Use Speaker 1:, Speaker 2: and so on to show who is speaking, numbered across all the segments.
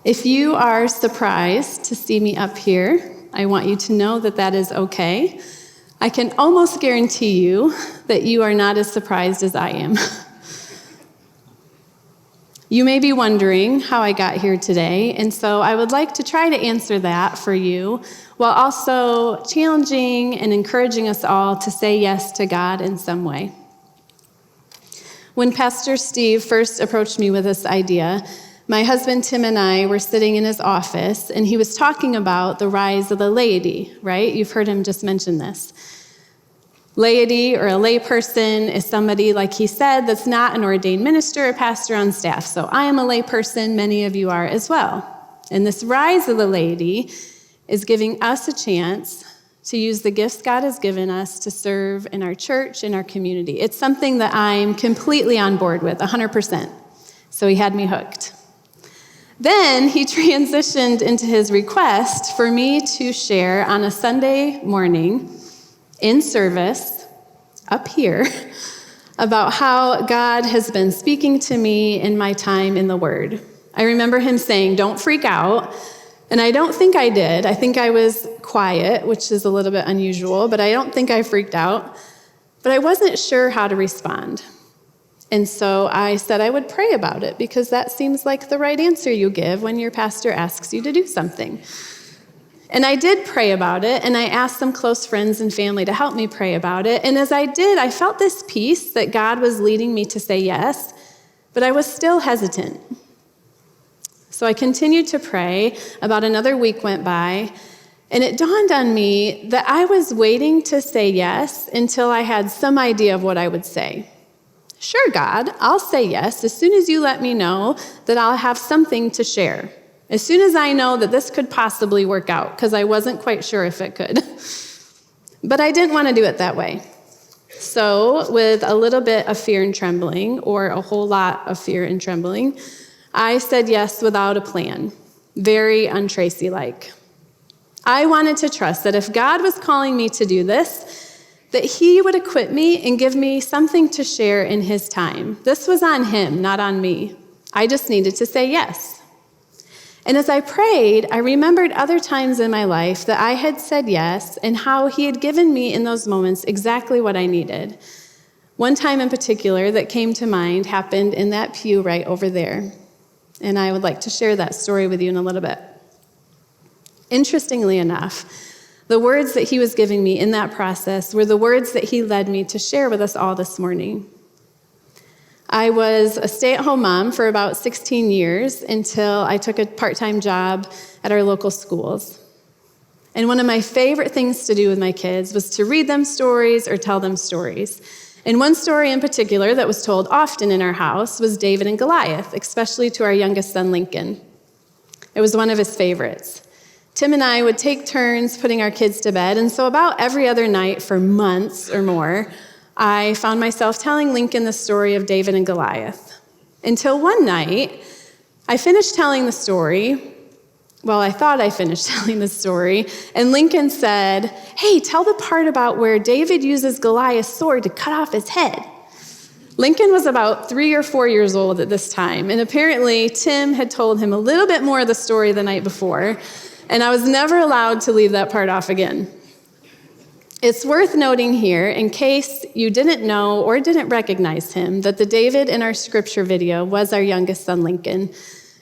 Speaker 1: If you are surprised to see me up here, I want you to know that that is okay. I can almost guarantee you that you are not as surprised as I am. You may be wondering how I got here today, and so I would like to try to answer that for you, while also challenging and encouraging us all to say yes to God in some way. When Pastor Steve first approached me with this idea, my husband Tim and I were sitting in his office, and he was talking about the rise of the laity, right? You've heard him just mention this. Laity, or a layperson, is somebody, like he said, that's not an ordained minister or pastor on staff. So I am a layperson, many of you are as well. And this rise of the laity is giving us a chance to use the gifts God has given us to serve in our church, in our community. It's something that I'm completely on board with, 100%. So he had me hooked. Then he transitioned into his request for me to share on a Sunday morning in service up here about how God has been speaking to me in my time in the Word. I remember him saying, "Don't freak out." And I don't think I did. I think I was quiet, which is a little bit unusual, but I don't think I freaked out. But I wasn't sure how to respond. And so I said I would pray about it, because that seems like the right answer you give when your pastor asks you to do something. And I did pray about it, and I asked some close friends and family to help me pray about it. And as I did, I felt this peace that God was leading me to say yes, but I was still hesitant. So I continued to pray. About another week went by, and it dawned on me that I was waiting to say yes until I had some idea of what I would say. Sure, God, I'll say yes as soon as you let me know that I'll have something to share. As soon as I know that this could possibly work out, because I wasn't quite sure if it could. But I didn't want to do it that way. So with a little bit of fear and trembling, or a whole lot of fear and trembling, I said yes without a plan, very un-Tracey-like. I wanted to trust that if God was calling me to do this, that he would equip me and give me something to share in his time. This was on him, not on me. I just needed to say yes. And as I prayed, I remembered other times in my life that I had said yes, and how he had given me in those moments exactly what I needed. One time in particular that came to mind happened in that pew right over there. And I would like to share that story with you in a little bit. Interestingly enough, the words that he was giving me in that process were the words that he led me to share with us all this morning. I was a stay-at-home mom for about 16 years until I took a part-time job at our local schools. And one of my favorite things to do with my kids was to read them stories or tell them stories. And one story in particular that was told often in our house was David and Goliath, especially to our youngest son, Lincoln. It was one of his favorites. Tim and I would take turns putting our kids to bed, and so about every other night for months or more, I found myself telling Lincoln the story of David and Goliath. Until one night, I finished telling the story. Well, I thought I finished telling the story, and Lincoln said, "Hey, tell the part about where David uses Goliath's sword to cut off his head." Lincoln was about 3 or 4 years old at this time, and apparently Tim had told him a little bit more of the story the night before, and I was never allowed to leave that part off again. It's worth noting here, in case you didn't know or didn't recognize him, that the David in our scripture video was our youngest son, Lincoln.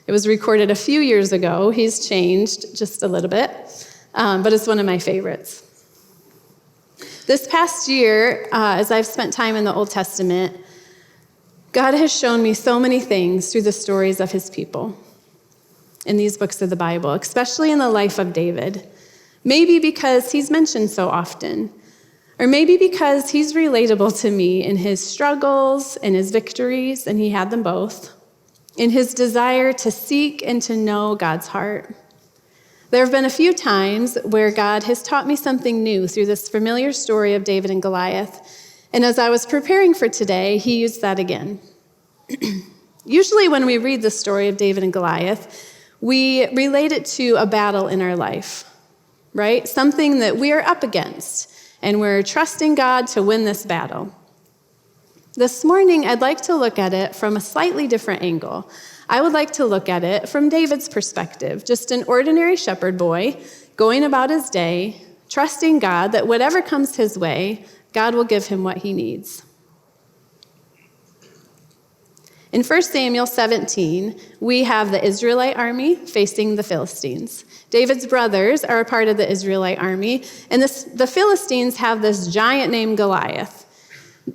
Speaker 1: It was recorded a few years ago. He's changed just a little bit, but it's one of my favorites. This past year, as I've spent time in the Old Testament, God has shown me so many things through the stories of his people in these books of the Bible, especially in the life of David. Maybe because he's mentioned so often, or maybe because he's relatable to me in his struggles and his victories, and he had them both, in his desire to seek and to know God's heart. There have been a few times where God has taught me something new through this familiar story of David and Goliath, and as I was preparing for today, he used that again. Usually when we read the story of David and Goliath, we relate it to a battle in our life. Right? Something that we are up against, and we're trusting God to win this battle. This morning, I'd like to look at it from a slightly different angle. I would like to look at it from David's perspective, just an ordinary shepherd boy going about his day, trusting God that whatever comes his way, God will give him what he needs. In 1 Samuel 17, we have the Israelite army facing the Philistines. David's brothers are a part of the Israelite army, and the Philistines have this giant named Goliath.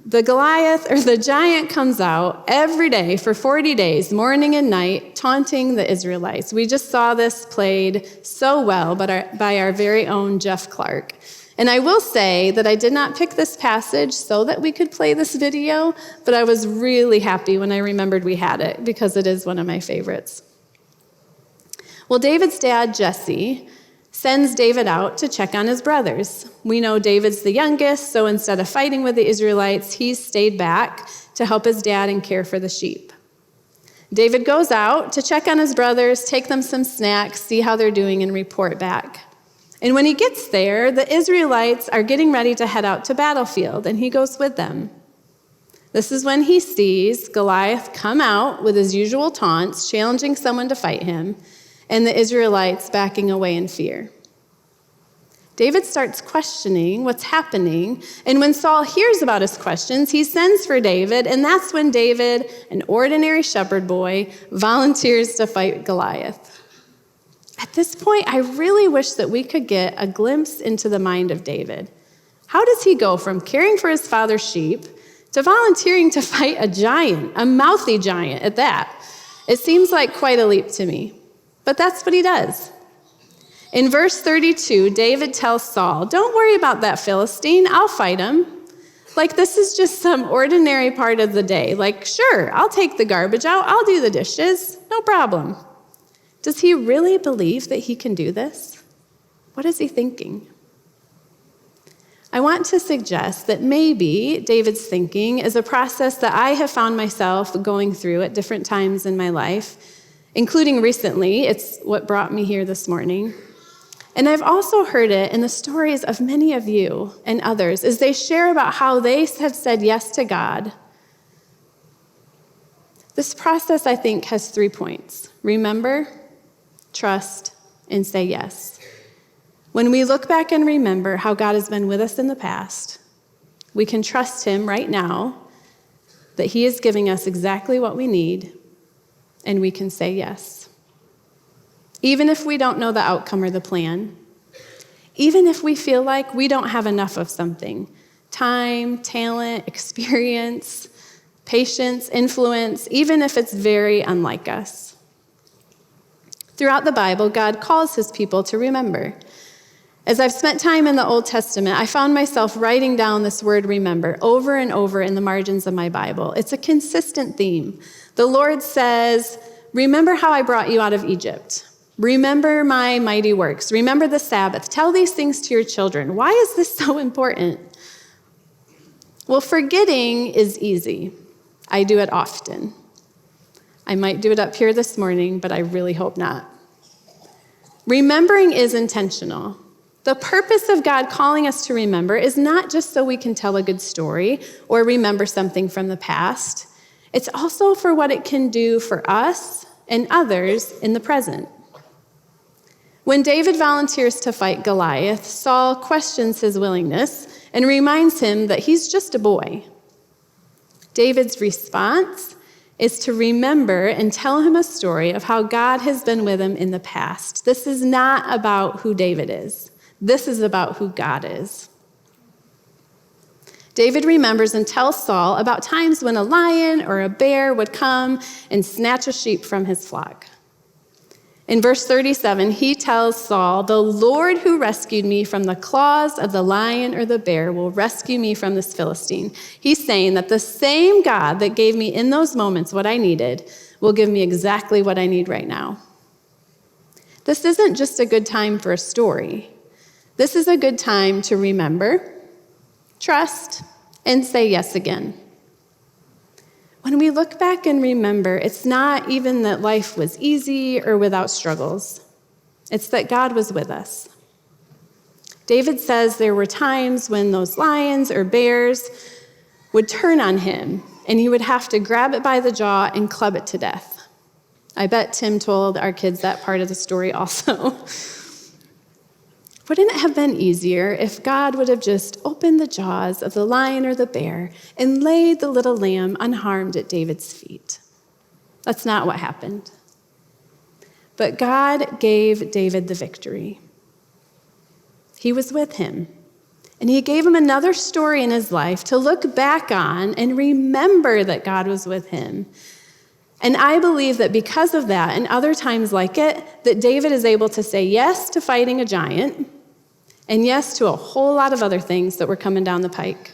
Speaker 1: The giant comes out every day for 40 days, morning and night, taunting the Israelites. We just saw this played so well by our very own Jeff Clark. And I will say that I did not pick this passage so that we could play this video, but I was really happy when I remembered we had it because it is one of my favorites. Well, David's dad, Jesse, sends David out to check on his brothers. We know David's the youngest, so instead of fighting with the Israelites, he's stayed back to help his dad and care for the sheep. David goes out to check on his brothers, take them some snacks, see how they're doing, and report back. And when he gets there, the Israelites are getting ready to head out to battlefield, and he goes with them. This is when he sees Goliath come out with his usual taunts, challenging someone to fight him, and the Israelites backing away in fear. David starts questioning what's happening, and when Saul hears about his questions, he sends for David, and that's when David, an ordinary shepherd boy, volunteers to fight Goliath. At this point, I really wish that we could get a glimpse into the mind of David. How does he go from caring for his father's sheep to volunteering to fight a giant, a mouthy giant at that? It seems like quite a leap to me, but that's what he does. In verse 32, David tells Saul, "Don't worry about that Philistine, I'll fight him." Like this is just some ordinary part of the day. Like, sure, I'll take the garbage out, I'll do the dishes, no problem. Does he really believe that he can do this? What is he thinking? I want to suggest that maybe David's thinking is a process that I have found myself going through at different times in my life, including recently. It's what brought me here this morning. And I've also heard it in the stories of many of you and others as they share about how they have said yes to God. This process, I think, has 3 points. Remember, trust, and say yes. When we look back and remember how God has been with us in the past, we can trust him right now that he is giving us exactly what we need, and we can say yes. Even if we don't know the outcome or the plan, even if we feel like we don't have enough of something, time, talent, experience, patience, influence, even if it's very unlike us. Throughout the Bible, God calls his people to remember. As I've spent time in the Old Testament, I found myself writing down this word remember over and over in the margins of my Bible. It's a consistent theme. The Lord says, "Remember how I brought you out of Egypt. Remember my mighty works. Remember the Sabbath. Tell these things to your children." Why is this so important? Well, forgetting is easy. I do it often. I might do it up here this morning, but I really hope not. Remembering is intentional. The purpose of God calling us to remember is not just so we can tell a good story or remember something from the past. It's also for what it can do for us and others in the present. When David volunteers to fight Goliath, Saul questions his willingness and reminds him that he's just a boy. David's response is to remember and tell him a story of how God has been with him in the past. This is not about who David is. This is about who God is. David remembers and tells Saul about times when a lion or a bear would come and snatch a sheep from his flock. In verse 37, he tells Saul, "The Lord who rescued me from the claws of the lion or the bear will rescue me from this Philistine." He's saying that the same God that gave me in those moments what I needed will give me exactly what I need right now. This isn't just a good time for a story. This is a good time to remember, trust, and say yes again. When we look back and remember, it's not even that life was easy or without struggles. It's that God was with us. David says there were times when those lions or bears would turn on him, and he would have to grab it by the jaw and club it to death. I bet Tim told our kids that part of the story also. Wouldn't it have been easier if God would have just opened the jaws of the lion or the bear and laid the little lamb unharmed at David's feet? That's not what happened. But God gave David the victory. He was with him. And he gave him another story in his life to look back on and remember that God was with him. And I believe that because of that, and other times like it, that David is able to say yes to fighting a giant and yes to a whole lot of other things that were coming down the pike.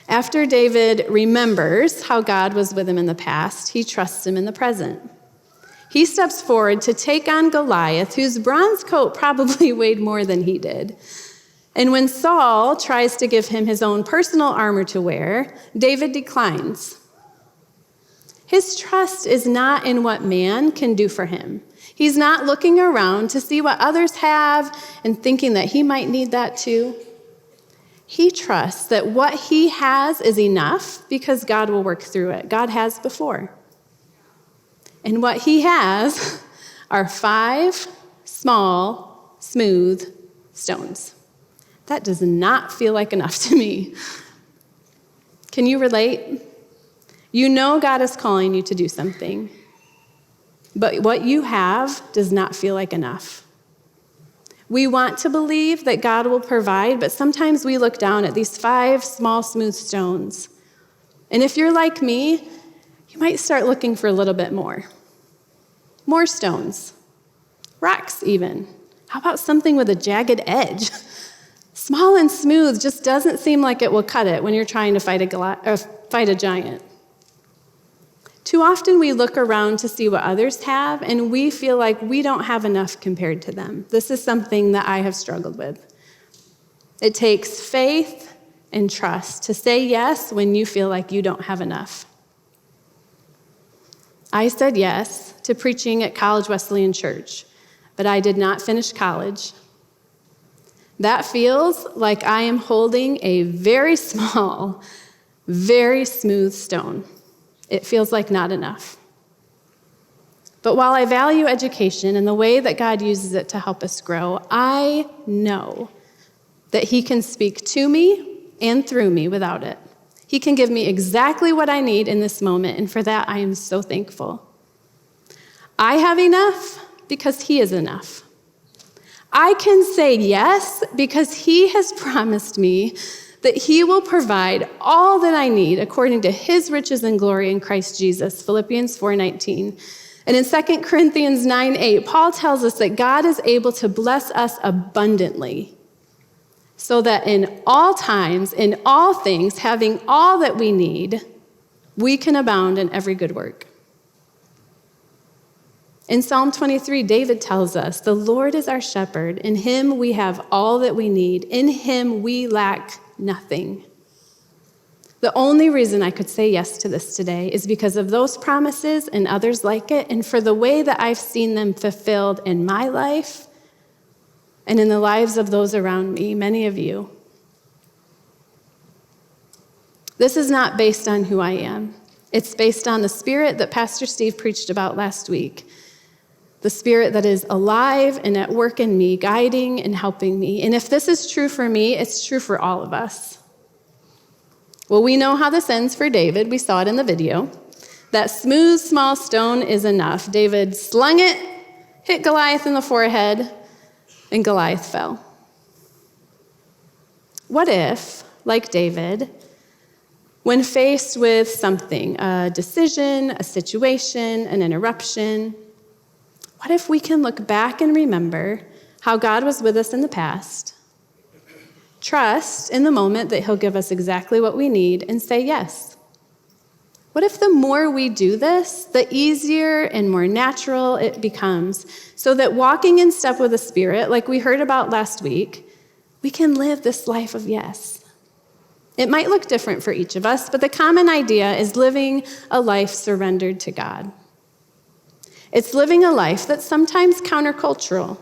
Speaker 1: After David remembers how God was with him in the past, he trusts him in the present. He steps forward to take on Goliath, whose bronze coat probably weighed more than he did. And when Saul tries to give him his own personal armor to wear, David declines. His trust is not in what man can do for him. He's not looking around to see what others have and thinking that he might need that too. He trusts that what he has is enough because God will work through it. God has before. And what he has are 5 small, smooth stones. That does not feel like enough to me. Can you relate? You know God is calling you to do something, but what you have does not feel like enough. We want to believe that God will provide, but sometimes we look down at these 5 small, smooth stones. And if you're like me, you might start looking for a little bit more. More stones. Rocks, even. How about something with a jagged edge? Small and smooth just doesn't seem like it will cut it when you're trying to fight a giant. Too often we look around to see what others have, and we feel like we don't have enough compared to them. This is something that I have struggled with. It takes faith and trust to say yes when you feel like you don't have enough. I said yes to preaching at College Wesleyan Church, but I did not finish college. That feels like I am holding a very small, very smooth stone. It feels like not enough. But while I value education and the way that God uses it to help us grow, I know that he can speak to me and through me without it. He can give me exactly what I need in this moment, and for that I am so thankful. I have enough because he is enough. I can say yes because he has promised me that he will provide all that I need according to his riches and glory in Christ Jesus, Philippians 4:19. And in 2 Corinthians 9:8, Paul tells us that God is able to bless us abundantly, so that in all times, in all things, having all that we need, we can abound in every good work. In Psalm 23, David tells us, "The Lord is our shepherd. In him we have all that we need. In him we lack nothing." The only reason I could say yes to this today is because of those promises and others like it, and for the way that I've seen them fulfilled in my life and in the lives of those around me, many of you. This is not based on who I am. It's based on the Spirit that Pastor Steve preached about last week. The Spirit that is alive and at work in me, guiding and helping me. And if this is true for me, it's true for all of us. Well, we know how this ends for David. We saw it in the video. That smooth, small stone is enough. David slung it, hit Goliath in the forehead, and Goliath fell. What if, like David, when faced with something, a decision, a situation, an interruption, what if we can look back and remember how God was with us in the past, trust in the moment that he'll give us exactly what we need, and say yes? What if the more we do this, the easier and more natural it becomes, so that walking in step with the Spirit, like we heard about last week, we can live this life of yes? It might look different for each of us, but the common idea is living a life surrendered to God. It's living a life that's sometimes countercultural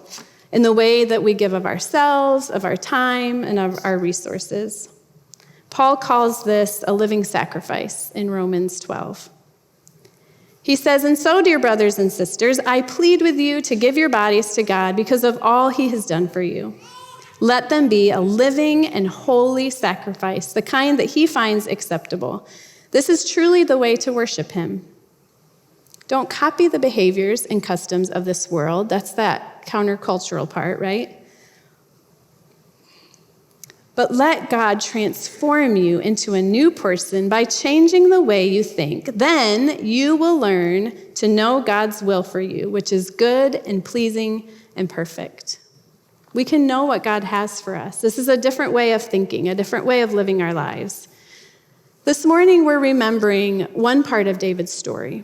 Speaker 1: in the way that we give of ourselves, of our time, and of our resources. Paul calls this a living sacrifice in Romans 12. He says, "And so, dear brothers and sisters, I plead with you to give your bodies to God because of all he has done for you. Let them be a living and holy sacrifice, the kind that he finds acceptable. This is truly the way to worship him. Don't copy the behaviors and customs of this world." That's that countercultural part, right? "But let God transform you into a new person by changing the way you think. Then you will learn to know God's will for you, which is good and pleasing and perfect." We can know what God has for us. This is a different way of thinking, a different way of living our lives. This morning, we're remembering one part of David's story.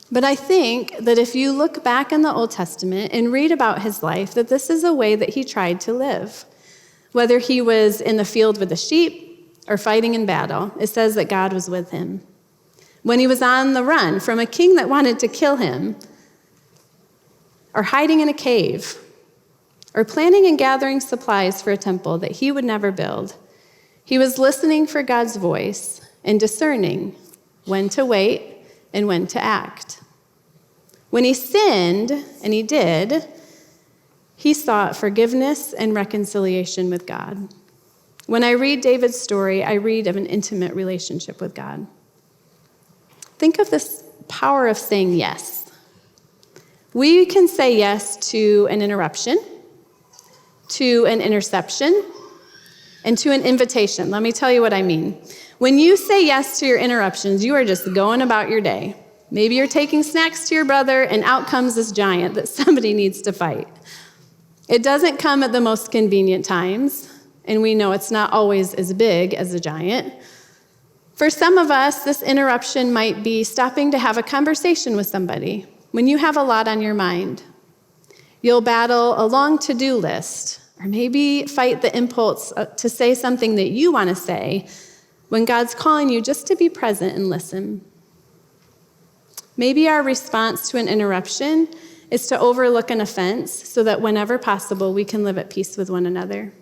Speaker 1: But I think that if you look back in the Old Testament and read about his life, that this is a way that he tried to live. Whether he was in the field with the sheep or fighting in battle, it says that God was with him. When he was on the run from a king that wanted to kill him, or hiding in a cave, or planning and gathering supplies for a temple that he would never build, he was listening for God's voice and discerning when to wait and when to act. When he sinned, and he did, he sought forgiveness and reconciliation with God. When I read David's story, I read of an intimate relationship with God. Think of this power of saying yes. We can say yes to an interruption, to an interception, and to an invitation. Let me tell you what I mean. When you say yes to your interruptions, you are just going about your day. Maybe you're taking snacks to your brother, and out comes this giant that somebody needs to fight. It doesn't come at the most convenient times, and we know it's not always as big as a giant. For some of us, this interruption might be stopping to have a conversation with somebody when you have a lot on your mind. You'll battle a long to-do list, or maybe fight the impulse to say something that you want to say when God's calling you just to be present and listen. Maybe our response to an interruption is to overlook an offense so that whenever possible, we can live at peace with one another.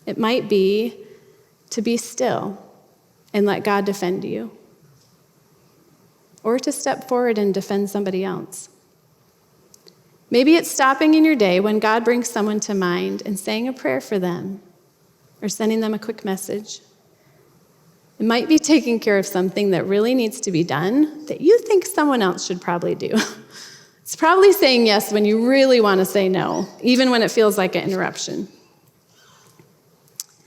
Speaker 1: It might be to be still and let God defend you, or to step forward and defend somebody else. Maybe it's stopping in your day when God brings someone to mind and saying a prayer for them, or sending them a quick message. It might be taking care of something that really needs to be done that you think someone else should probably do. It's probably saying yes when you really want to say no, even when it feels like an interruption.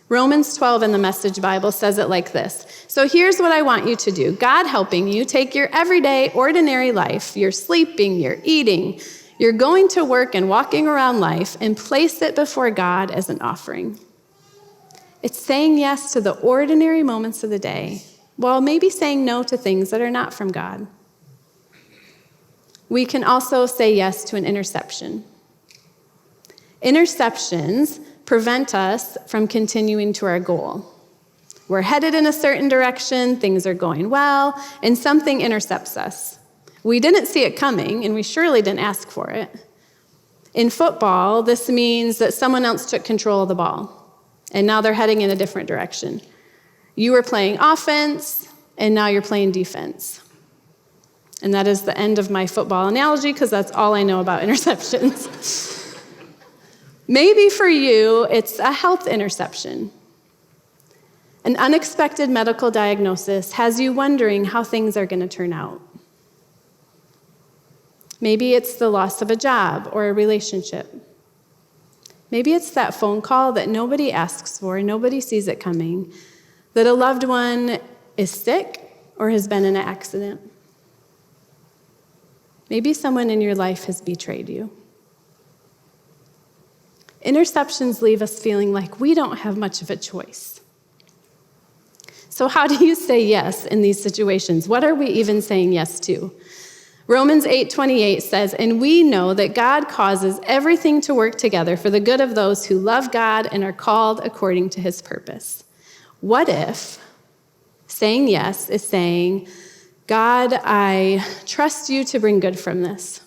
Speaker 1: Romans 12 in the Message Bible says it like this. "So here's what I want you to do. God helping you take your everyday, ordinary life, your sleeping, your eating, your going to work and walking around life, and place it before God as an offering." It's saying yes to the ordinary moments of the day, while maybe saying no to things that are not from God. We can also say yes to an interception. Interceptions prevent us from continuing to our goal. We're headed in a certain direction, things are going well, and something intercepts us. We didn't see it coming, and we surely didn't ask for it. In football, this means that someone else took control of the ball, and now they're heading in a different direction. You were playing offense, and now you're playing defense. And that is the end of my football analogy, because that's all I know about interceptions. Maybe for you, it's a health interception. An unexpected medical diagnosis has you wondering how things are going to turn out. Maybe it's the loss of a job or a relationship. Maybe it's that phone call that nobody asks for, nobody sees it coming, that a loved one is sick or has been in an accident. Maybe someone in your life has betrayed you. Interceptions leave us feeling like we don't have much of a choice. So how do you say yes in these situations? What are we even saying yes to? Romans 8:28 says, "And we know that God causes everything to work together for the good of those who love God and are called according to his purpose." What if saying yes is saying, "God, I trust you to bring good from this,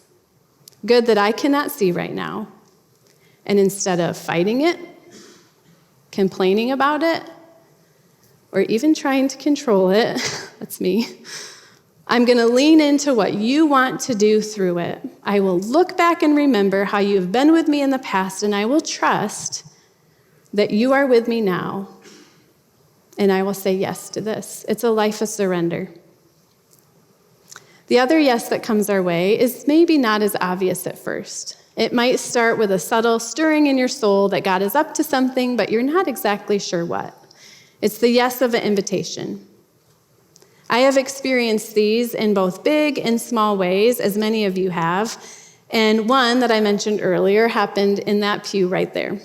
Speaker 1: good that I cannot see right now." And instead of fighting it, complaining about it, or even trying to control it, that's me, I'm going to lean into what you want to do through it. I will look back and remember how you have been with me in the past, and I will trust that you are with me now, and I will say yes to this. It's a life of surrender. The other yes that comes our way is maybe not as obvious at first. It might start with a subtle stirring in your soul that God is up to something, but you're not exactly sure what. It's the yes of an invitation. I have experienced these in both big and small ways, as many of you have, and one that I mentioned earlier happened in that pew right there.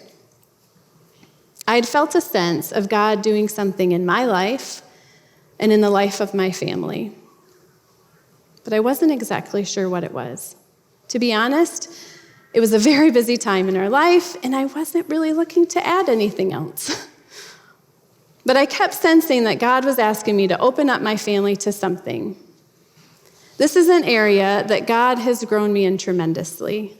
Speaker 1: I had felt a sense of God doing something in my life and in the life of my family, but I wasn't exactly sure what it was. To be honest, it was a very busy time in our life, and I wasn't really looking to add anything else. But I kept sensing that God was asking me to open up my family to something. This is an area that God has grown me in tremendously.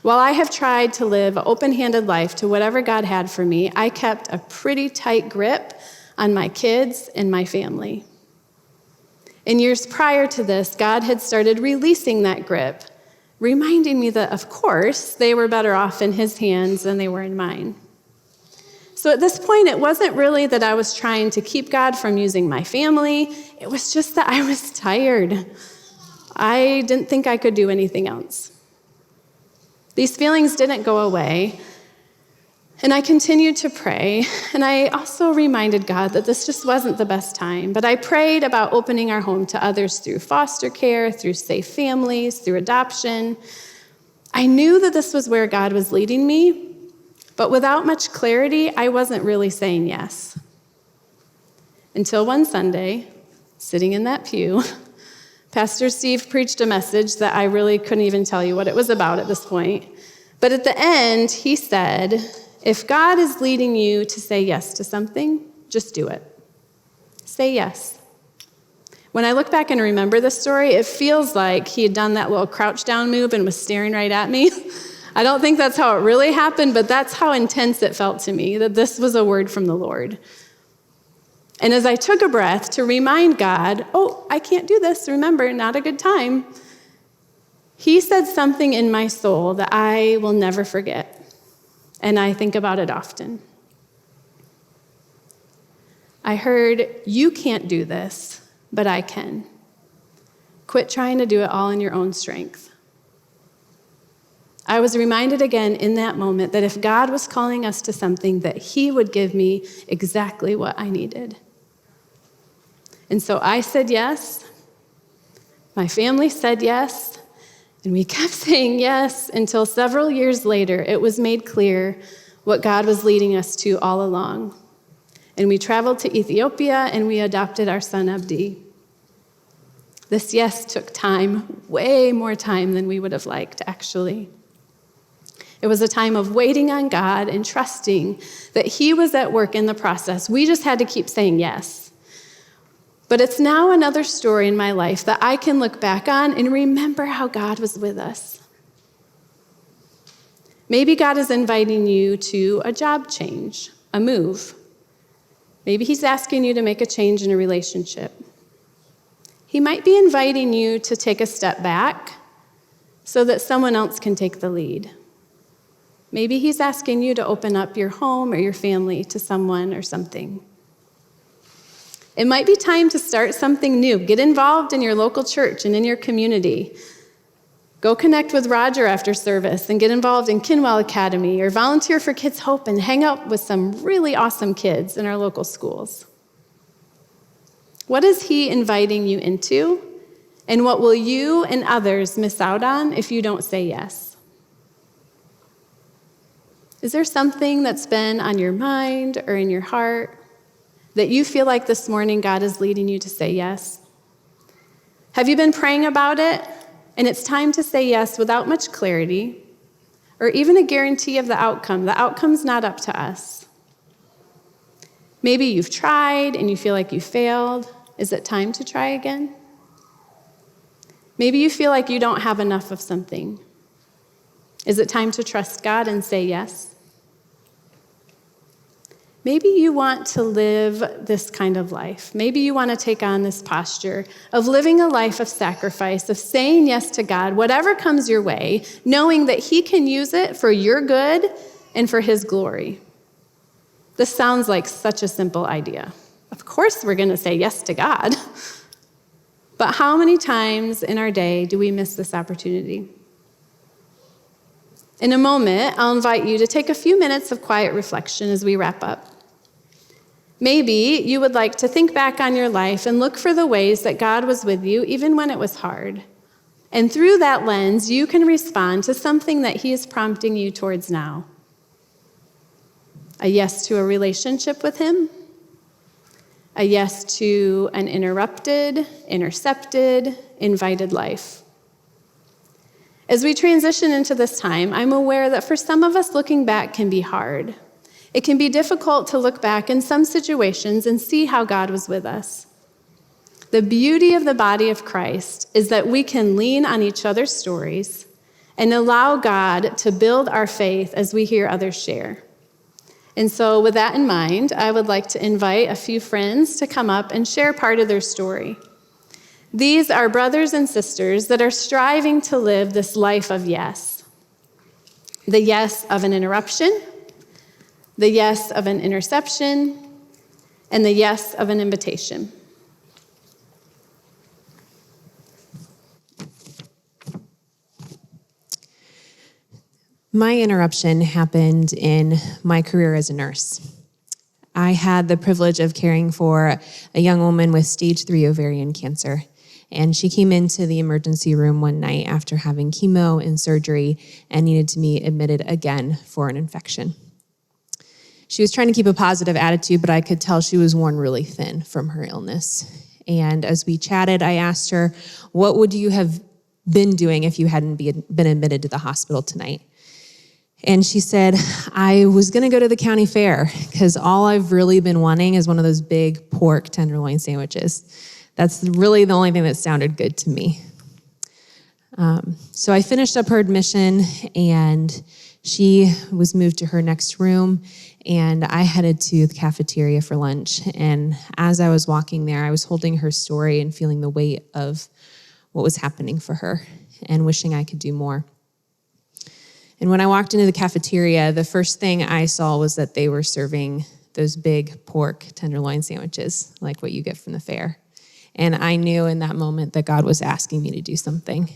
Speaker 1: While I have tried to live an open-handed life to whatever God had for me, I kept a pretty tight grip on my kids and my family. In years prior to this, God had started releasing that grip, reminding me that, of course, they were better off in His hands than they were in mine. So at this point, it wasn't really that I was trying to keep God from using my family. It was just that I was tired. I didn't think I could do anything else. These feelings didn't go away, and I continued to pray, and I also reminded God that this just wasn't the best time, but I prayed about opening our home to others through foster care, through safe families, through adoption. I knew that this was where God was leading me, but without much clarity, I wasn't really saying yes. Until one Sunday, sitting in that pew, Pastor Steve preached a message that I really couldn't even tell you what it was about at this point. But at the end, he said, if God is leading you to say yes to something, just do it. Say yes. When I look back and remember this story, it feels like he had done that little crouch down move and was staring right at me. I don't think that's how it really happened, but that's how intense it felt to me, that this was a word from the Lord. And as I took a breath to remind God, oh, I can't do this, remember, not a good time, He said something in my soul that I will never forget, and I think about it often. I heard, you can't do this, but I can. Quit trying to do it all in your own strength. I was reminded again in that moment that if God was calling us to something, that He would give me exactly what I needed. And so I said yes. My family said yes. And we kept saying yes until several years later, it was made clear what God was leading us to all along. And we traveled to Ethiopia and we adopted our son Abdi. This yes took time, way more time than we would have liked, actually. It was a time of waiting on God and trusting that He was at work in the process. We just had to keep saying yes. But it's now another story in my life that I can look back on and remember how God was with us. Maybe God is inviting you to a job change, a move. Maybe He's asking you to make a change in a relationship. He might be inviting you to take a step back so that someone else can take the lead. Maybe He's asking you to open up your home or your family to someone or something. It might be time to start something new. Get involved in your local church and in your community. Go connect with Roger after service and get involved in Kinwell Academy, or volunteer for Kids Hope and hang out with some really awesome kids in our local schools. What is He inviting you into? And what will you and others miss out on if you don't say yes? Is there something that's been on your mind or in your heart that you feel like this morning God is leading you to say yes? Have you been praying about it, and it's time to say yes without much clarity or even a guarantee of the outcome? The outcome's not up to us. Maybe you've tried and you feel like you failed. Is it time to try again? Maybe you feel like you don't have enough of something. Is it time to trust God and say yes? Maybe you want to live this kind of life. Maybe you want to take on this posture of living a life of sacrifice, of saying yes to God, whatever comes your way, knowing that He can use it for your good and for His glory. This sounds like such a simple idea. Of course we're going to say yes to God. But how many times in our day do we miss this opportunity? In a moment, I'll invite you to take a few minutes of quiet reflection as we wrap up. Maybe you would like to think back on your life and look for the ways that God was with you even when it was hard. And through that lens, you can respond to something that He is prompting you towards now. A yes to a relationship with Him. A yes to an interrupted, intercepted, invited life. As we transition into this time, I'm aware that for some of us, looking back can be hard. It can be difficult to look back in some situations and see how God was with us. The beauty of the body of Christ is that we can lean on each other's stories and allow God to build our faith as we hear others share. And so with that in mind, I would like to invite a few friends to come up and share part of their story. These are brothers and sisters that are striving to live this life of yes. The yes of an interruption, the yes of an interception, and the yes of an invitation.
Speaker 2: My interruption happened in my career as a nurse. I had the privilege of caring for a young woman with stage 3 ovarian cancer, and she came into the emergency room one night after having chemo and surgery and needed to be admitted again for an infection. She was trying to keep a positive attitude, but I could tell she was worn really thin from her illness. And as we chatted, I asked her, what would you have been doing if you hadn't been admitted to the hospital tonight? And she said, I was going to go to the county fair because all I've really been wanting is one of those big pork tenderloin sandwiches. That's really the only thing that sounded good to me. So I finished up her admission, and she was moved to her next room, and I headed to the cafeteria for lunch. And as I was walking there, I was holding her story and feeling the weight of what was happening for her and wishing I could do more. And when I walked into the cafeteria, the first thing I saw was that they were serving those big pork tenderloin sandwiches, like what you get from the fair. And I knew in that moment that God was asking me to do something.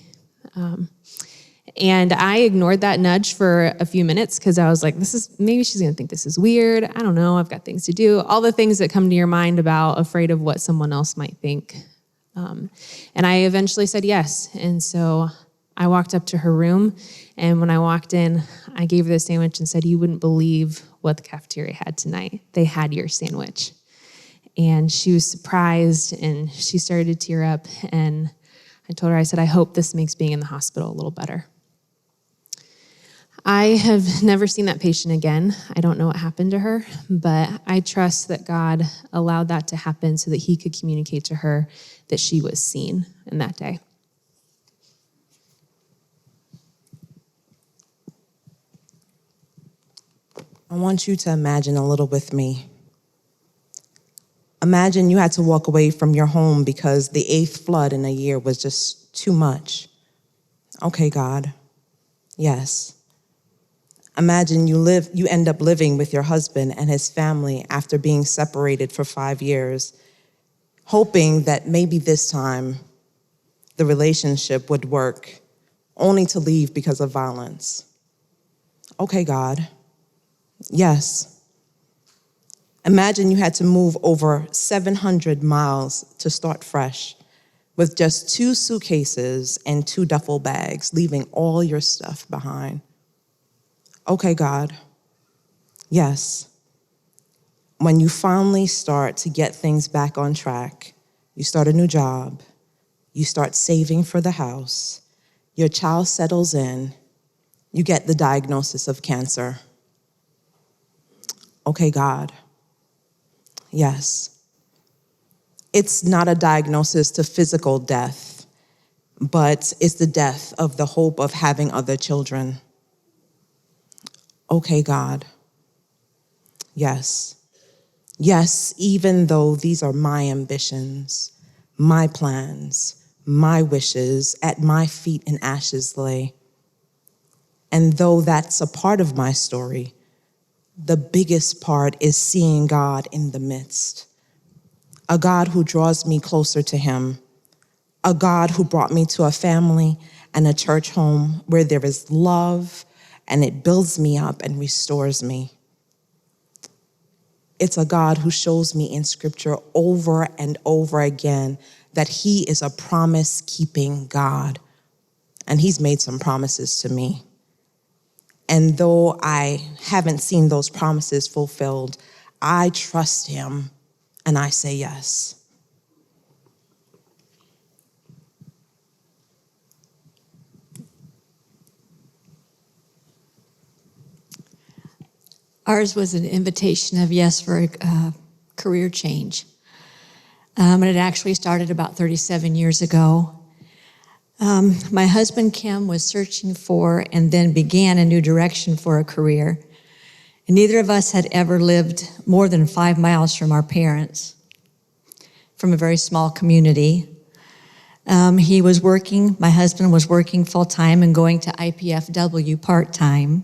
Speaker 2: And I ignored that nudge for a few minutes because I was like, maybe she's going to think this is weird. I don't know. I've got things to do. All the things that come to your mind about afraid of what someone else might think. And I eventually said yes. And so I walked up to her room, and when I walked in, I gave her the sandwich and said, you wouldn't believe what the cafeteria had tonight. They had your sandwich. And she was surprised, and she started to tear up, and I told her, I said, I hope this makes being in the hospital a little better. I have never seen that patient again. I don't know what happened to her, but I trust that God allowed that to happen so that He could communicate to her that she was seen in that day.
Speaker 3: I want you to imagine a little with me. Imagine you had to walk away from your home because the 8th flood in a year was just too much. Okay, God. Yes. Imagine you end up living with your husband and his family after being separated for 5 years, hoping that maybe this time the relationship would work, only to leave because of violence. Okay, God. Yes. Imagine you had to move over 700 miles to start fresh with just 2 suitcases and 2 duffel bags, leaving all your stuff behind. Okay, God. Yes. When you finally start to get things back on track, you start a new job, you start saving for the house, your child settles in, you get the diagnosis of cancer. Okay, God. Yes. It's not a diagnosis to physical death, but it's the death of the hope of having other children. Okay, God. Yes. Yes, even though these are my ambitions, my plans, my wishes, at my feet in ashes lay. And though that's a part of my story, the biggest part is seeing God in the midst. A God who draws me closer to him. A God who brought me to a family and a church home where there is love and it builds me up and restores me. It's a God who shows me in scripture over and over again that he is a promise-keeping God. And he's made some promises to me. And though I haven't seen those promises fulfilled, I trust him and I say yes.
Speaker 4: Ours was an invitation of yes for a career change. And it actually started about 37 years ago. My husband, Kim, was searching for and then began a new direction for a career. And neither of us had ever lived more than 5 miles from our parents, from a very small community. He was working, my husband was working full-time and going to IPFW part-time.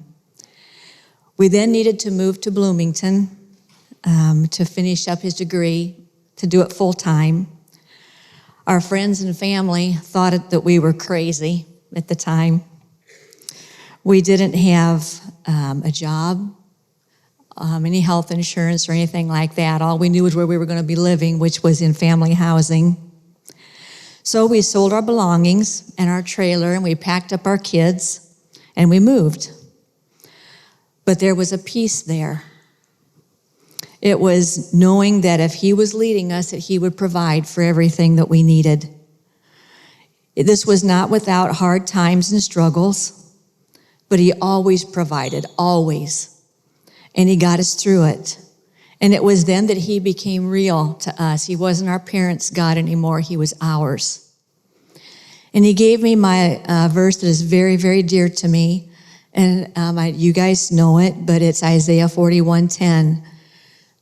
Speaker 4: We then needed to move to Bloomington to finish up his degree, to do it full-time. Our friends and family thought that we were crazy at the time. We didn't have a job, any health insurance or anything like that. All we knew was where we were going to be living, which was in family housing. So we sold our belongings and our trailer, and we packed up our kids, and we moved. But there was a peace there. It was knowing that if he was leading us, that he would provide for everything that we needed. This was not without hard times and struggles, but he always provided, always. And he got us through it. And it was then that he became real to us. He wasn't our parents' God anymore. He was ours. And he gave me my verse that is very, very dear to me. And you guys know it, but it's Isaiah 41:10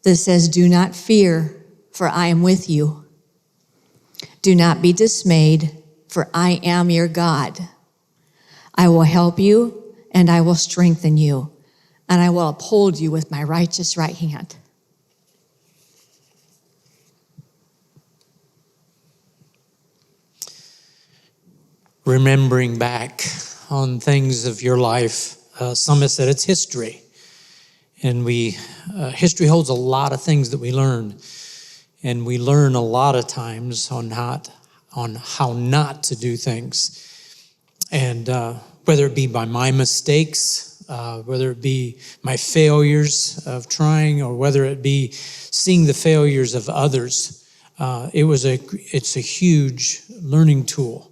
Speaker 4: that says, "Do not fear, for I am with you. Do not be dismayed, for I am your God. I will help you, and I will strengthen you, and I will uphold you with my righteous right hand."
Speaker 5: Remembering back on things of your life, some have said it's history. And history holds a lot of things that we learn. And we learn a lot of times on how not to do things. And whether it be by my mistakes, whether it be my failures of trying, or whether it be seeing the failures of others, it's a huge learning tool.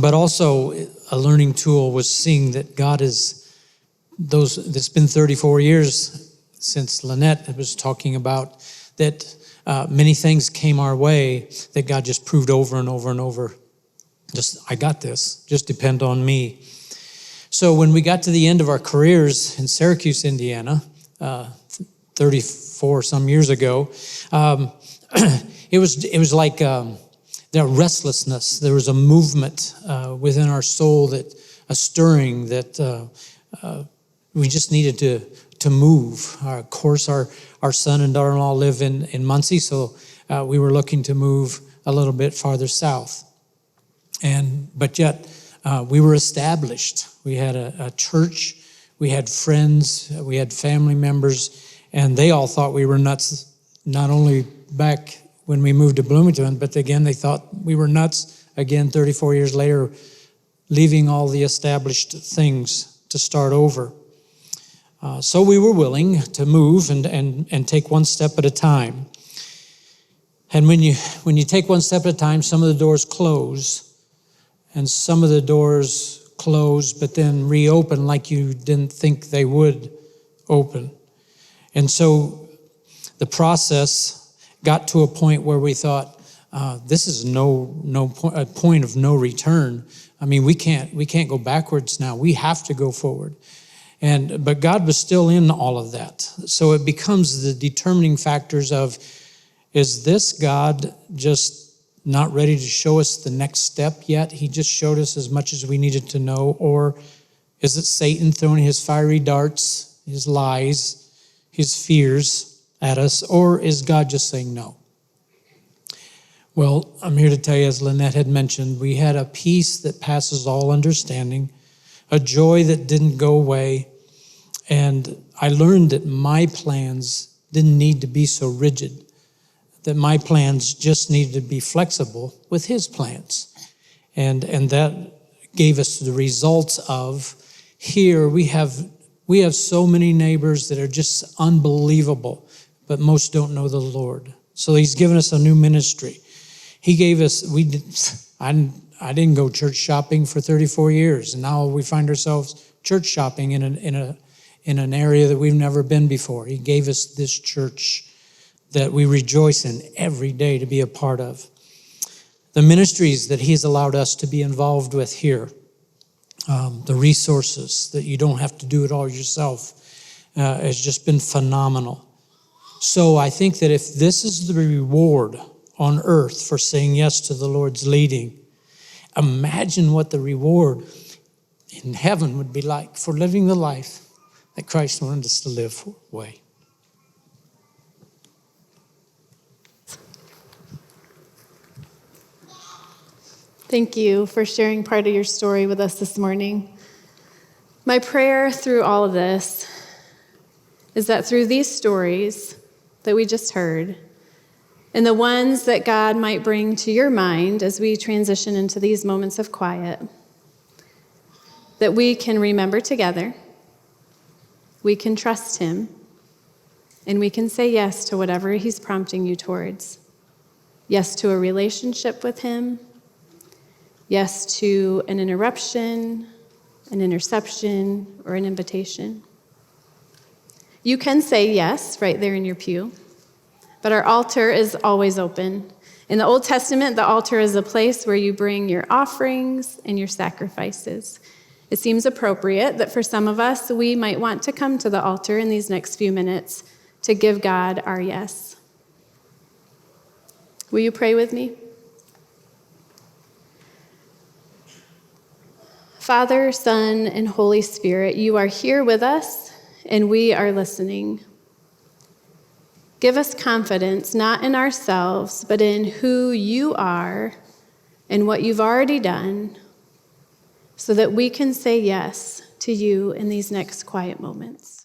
Speaker 5: But also a learning tool was seeing that God it's been 34 years since Lynette was talking about that many things came our way that God just proved over and over and over. I got this, just depend on me. So when we got to the end of our careers in Syracuse, Indiana, 34 some years ago, it was like the restlessness. There was a movement within our soul, a stirring that we just needed to move. Of course, our son and daughter-in-law live in Muncie, so we were looking to move a little bit farther south. But yet, we were established. We had a church, we had friends, we had family members, and they all thought we were nuts, not only back when we moved to Bloomington, but again, they thought we were nuts, again, 34 years later, leaving all the established things to start over. So we were willing to move and take one step at a time. And when you take one step at a time, some of the doors close, and some of the doors close, but then reopen like you didn't think they would open. And so the process got to a point where we thought, this is a point of no return. I mean, we can't go backwards now. We have to go forward. But God was still in all of that. So it becomes the determining factors of, is this God just not ready to show us the next step yet? He just showed us as much as we needed to know. Or is it Satan throwing his fiery darts, his lies, his fears at us? Or is God just saying no? Well, I'm here to tell you, as Lynette had mentioned, we had a peace that passes all understanding, a joy that didn't go away. And I learned that my plans didn't need to be so rigid, that my plans just needed to be flexible with his plans. And that gave us the results of, here we have so many neighbors that are just unbelievable, but most don't know the Lord. So he's given us a new ministry. He gave us, I didn't go church shopping for 34 years, and now we find ourselves church shopping in an area that we've never been before. He gave us this church that we rejoice in every day to be a part of. The ministries that he's allowed us to be involved with here, the resources that you don't have to do it all yourself, has just been phenomenal. So I think that if this is the reward on earth for saying yes to the Lord's leading, imagine what the reward in heaven would be like for living the life that Christ wanted us to live way.
Speaker 1: Thank you for sharing part of your story with us this morning. My prayer through all of this is that through these stories that we just heard, and the ones that God might bring to your mind as we transition into these moments of quiet, that we can remember together, we can trust him, and we can say yes to whatever he's prompting you towards. Yes to a relationship with him. Yes to an interruption, an interception, or an invitation. You can say yes right there in your pew, but our altar is always open. In the Old Testament, the altar is a place where you bring your offerings and your sacrifices. It seems appropriate that for some of us, we might want to come to the altar in these next few minutes to give God our yes. Will you pray with me? Father, Son, and Holy Spirit, you are here with us, and we are listening. Give us confidence, not in ourselves, but in who you are and what you've already done, so that we can say yes to you in these next quiet moments.